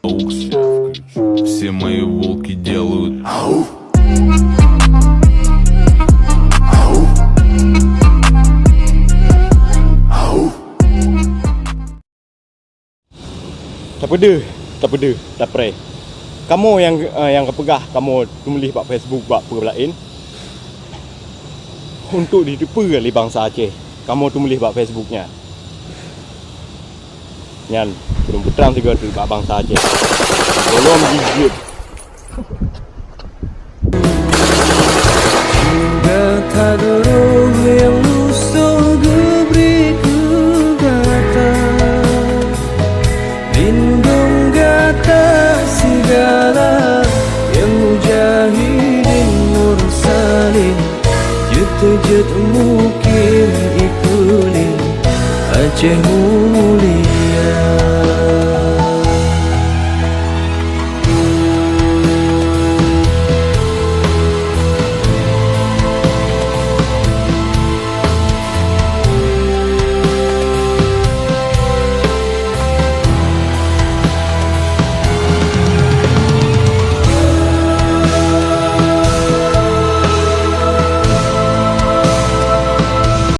Все мои волки делают Tak pede, tak pray. Kamu yang kepegah, kamu tulis kat Facebook buat perkara lain. Untuk ditipu oleh bangsa Aceh, kamu tulis kat Facebooknya. Nyan, belum putrang tiga tu kat bangsa Aceh. Belum gigit. Juga tak yang lusuh gebri ku kata lindung gata segala yang mujahidin mursalin jut mungkin ikulin Aceh mulia.